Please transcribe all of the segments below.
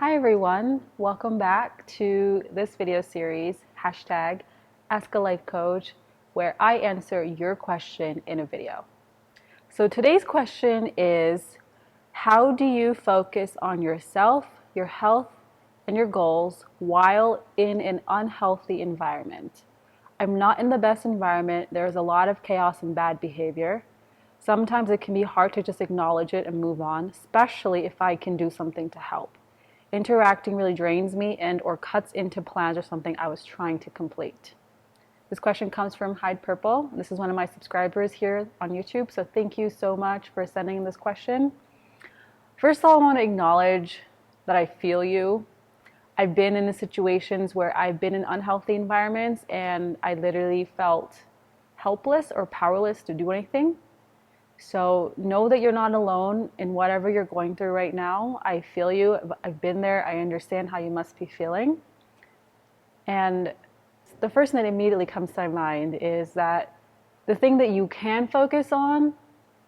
Hi everyone, welcome back to this video series, hashtag Ask a Life Coach, where I answer your question in a video. So today's question is, how do you focus on yourself, your health, and your goals while in an unhealthy environment? I'm not in the best environment. There's a lot of chaos and bad behavior. Sometimes it can be hard to just acknowledge it and move on, especially if I can do something to help. Interacting really drains me and or cuts into plans or something I was trying to complete. This question comes from Hyde Purple. This is one of my subscribers here on YouTube, so thank you so much for sending this question. First of all, I want to acknowledge that I feel you. I've been in the situations where I've been in unhealthy environments and I literally felt helpless or powerless to do anything. So know that you're not alone in whatever you're going through right now. I feel you. I've been there. I understand how you must be feeling. And the first thing that immediately comes to my mind is that the thing that you can focus on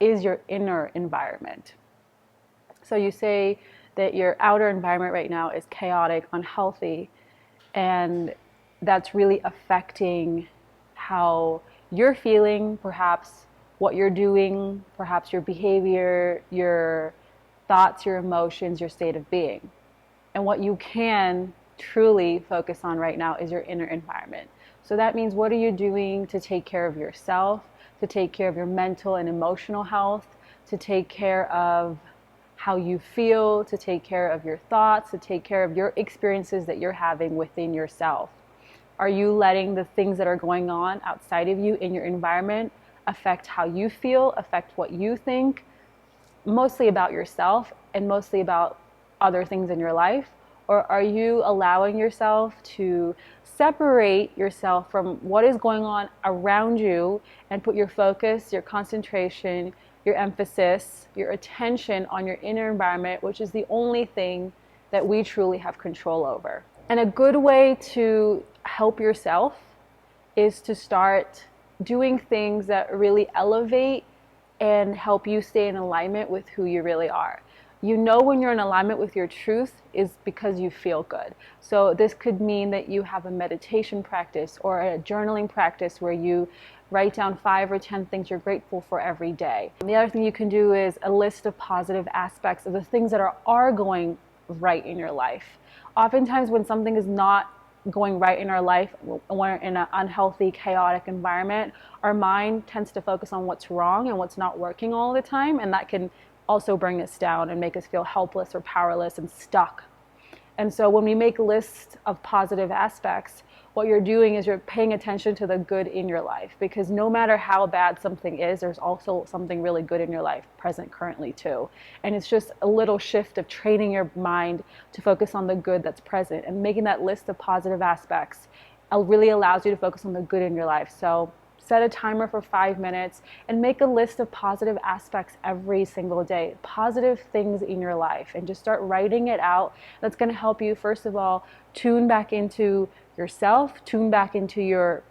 is your inner environment. So you say that your outer environment right now is chaotic, unhealthy, and that's really affecting how you're feeling, perhaps what you're doing, perhaps your behavior, your thoughts, your emotions, your state of being. And what you can truly focus on right now is your inner environment. So that means, what are you doing to take care of yourself, to take care of your mental and emotional health, to take care of how you feel, to take care of your thoughts, to take care of your experiences that you're having within yourself. Are you letting the things that are going on outside of you in your environment affect how you feel, affect what you think, mostly about yourself and mostly about other things in your life? Or are you allowing yourself to separate yourself from what is going on around you and put your focus, your concentration, your emphasis, your attention on your inner environment, which is the only thing that we truly have control over? And a good way to help yourself is to start doing things that really elevate and help you stay in alignment with who you really are. You know when you're in alignment with your truth is because you feel good. So this could mean that you have a meditation practice or a journaling practice where you write down 5 or 10 things you're grateful for every day. And the other thing you can do is a list of positive aspects of the things that are going right in your life. Oftentimes when something is not going right in our life, when we're in an unhealthy, chaotic environment, our mind tends to focus on what's wrong and what's not working all the time, and that can also bring us down and make us feel helpless or powerless and stuck. And so when we make lists of positive aspects, what you're doing is you're paying attention to the good in your life, because no matter how bad something is, there's also something really good in your life present currently too. And it's just a little shift of training your mind to focus on the good that's present, and making that list of positive aspects really allows you to focus on the good in your life. So set a timer for 5 minutes and make a list of positive aspects every single day, positive things in your life, and just start writing it out. That's going to help you, first of all, tune back into yourself, tune back into your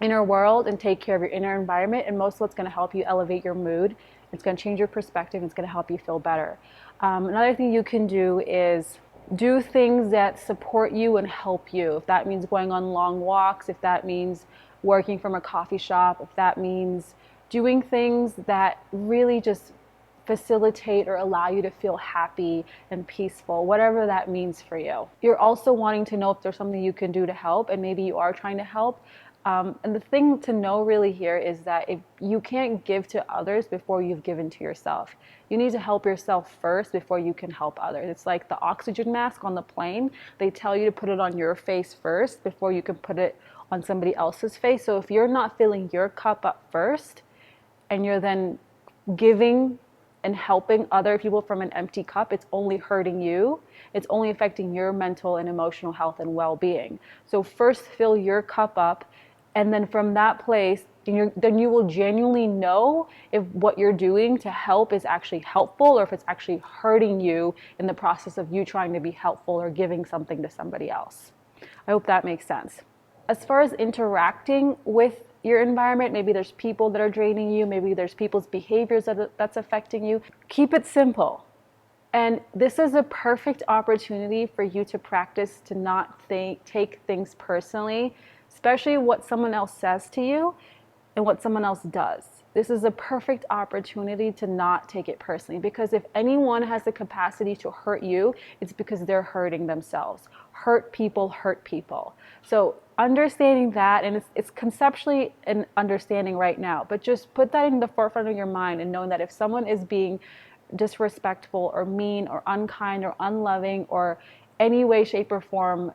inner world, and take care of your inner environment. And most of what's going to help you elevate your mood. It's going to change your perspective. It's going to help you feel better. Another thing you can do is do things that support you and help you. If that means going on long walks, if that means working from a coffee shop, if that means doing things that really just facilitate or allow you to feel happy and peaceful, whatever that means for you. You're also wanting to know if there's something you can do to help, and maybe you are trying to help. And the thing to know really here is that if you can't give to others before you've given to yourself. You need to help yourself first before you can help others. It's like the oxygen mask on the plane. They tell you to put it on your face first before you can put it on somebody else's face. So if you're not filling your cup up first, and you're then giving and helping other people from an empty cup, it's only hurting you. It's only affecting your mental and emotional health and well-being. So first fill your cup up, and then from that place, then you will genuinely know if what you're doing to help is actually helpful, or if it's actually hurting you in the process of you trying to be helpful or giving something to somebody else. I hope that makes sense. As far as interacting with your environment, maybe there's people that are draining you, maybe there's people's behaviors that's affecting you. Keep it simple. And this is a perfect opportunity for you to practice to not take things personally, especially what someone else says to you and what someone else does. This is a perfect opportunity to not take it personally, because if anyone has the capacity to hurt you, it's because they're hurting themselves. Hurt people hurt people. So understanding that, and it's conceptually an understanding right now, but just put that in the forefront of your mind and knowing that if someone is being disrespectful or mean or unkind or unloving or any way, shape, or form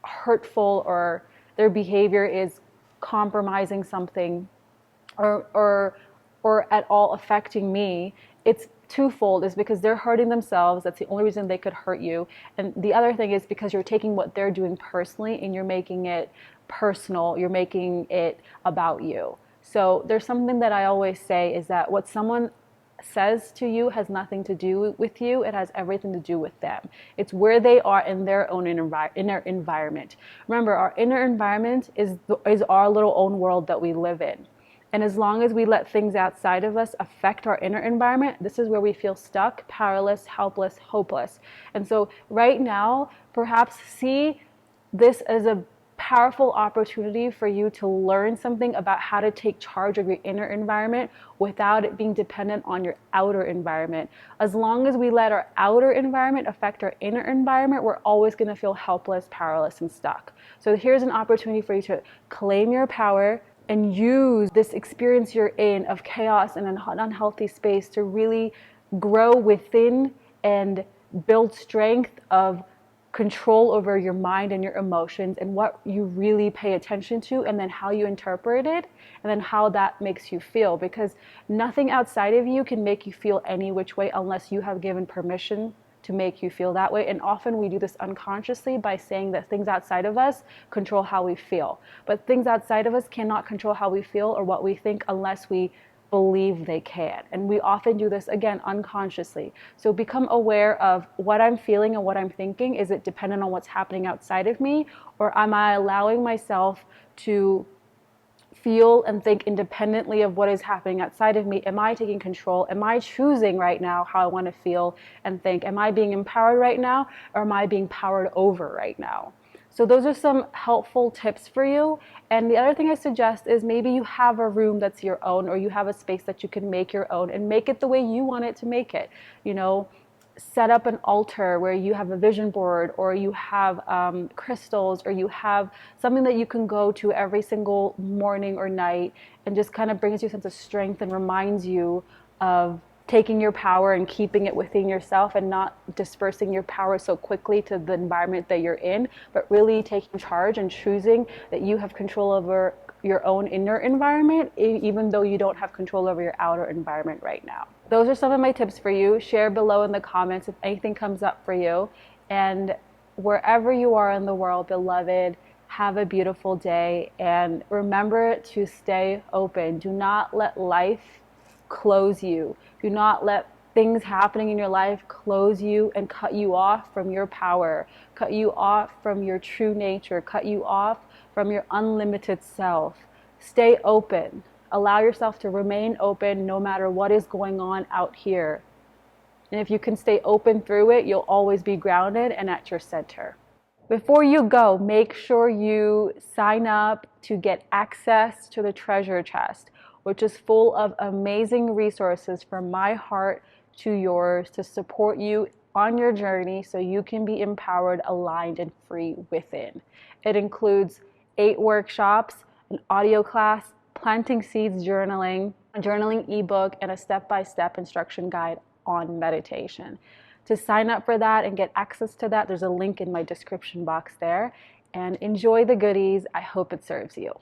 hurtful, or their behavior is compromising something or at all affecting me, it's twofold. Is because they're hurting themselves. That's the only reason they could hurt you. And the other thing is because you're taking what they're doing personally and you're making it personal. You're making it about you. So there's something that I always say is that what someone says to you has nothing to do with you. It has everything to do with them. It's where they are in their own inner environment. Remember, our inner environment is our little own world that we live in. And as long as we let things outside of us affect our inner environment, this is where we feel stuck, powerless, helpless, hopeless. And so right now, perhaps see this as a powerful opportunity for you to learn something about how to take charge of your inner environment without it being dependent on your outer environment. As long as we let our outer environment affect our inner environment, we're always going to feel helpless, powerless, and stuck. So here's an opportunity for you to claim your power and use this experience you're in of chaos and an unhealthy space to really grow within and build strength of control over your mind and your emotions and what you really pay attention to, and then how you interpret it, and then how that makes you feel, because nothing outside of you can make you feel any which way unless you have given permission to make you feel that way. And often we do this unconsciously by saying that things outside of us control how we feel. But things outside of us cannot control how we feel or what we think unless we believe they can. And we often do this, again, unconsciously. So become aware of what I'm feeling and what I'm thinking. Is it dependent on what's happening outside of me? Or am I allowing myself to feel and think independently of what is happening outside of me? Am I taking control? Am I choosing right now how I want to feel and think? Am I being empowered right now, or am I being powered over right now? So those are some helpful tips for you. And the other thing I suggest is maybe you have a room that's your own, or you have a space that you can make your own and make it the way you want it to make it. You know, set up an altar where you have a vision board, or you have crystals, or you have something that you can go to every single morning or night, and just kind of brings you a sense of strength and reminds you of taking your power and keeping it within yourself, and not dispersing your power so quickly to the environment that you're in, but really taking charge and choosing that you have control over your own inner environment, even though you don't have control over your outer environment right now. Those are some of my tips for you. Share below in the comments if anything comes up for you. And wherever you are in the world, beloved, have a beautiful day. And remember to stay open. Do not let life close you. Do not let things happening in your life close you and cut you off from your power, cut you off from your true nature, cut you off from your unlimited self. Stay open. Allow yourself to remain open no matter what is going on out here. And if you can stay open through it, you'll always be grounded and at your center. Before you go, make sure you sign up to get access to the treasure chest, which is full of amazing resources from my heart to yours to support you on your journey so you can be empowered, aligned, and free within. It includes 8 workshops, an audio class, planting seeds journaling, a journaling ebook, and a step-by-step instruction guide on meditation. To sign up for that and get access to that, there's a link in my description box there. And enjoy the goodies. I hope it serves you.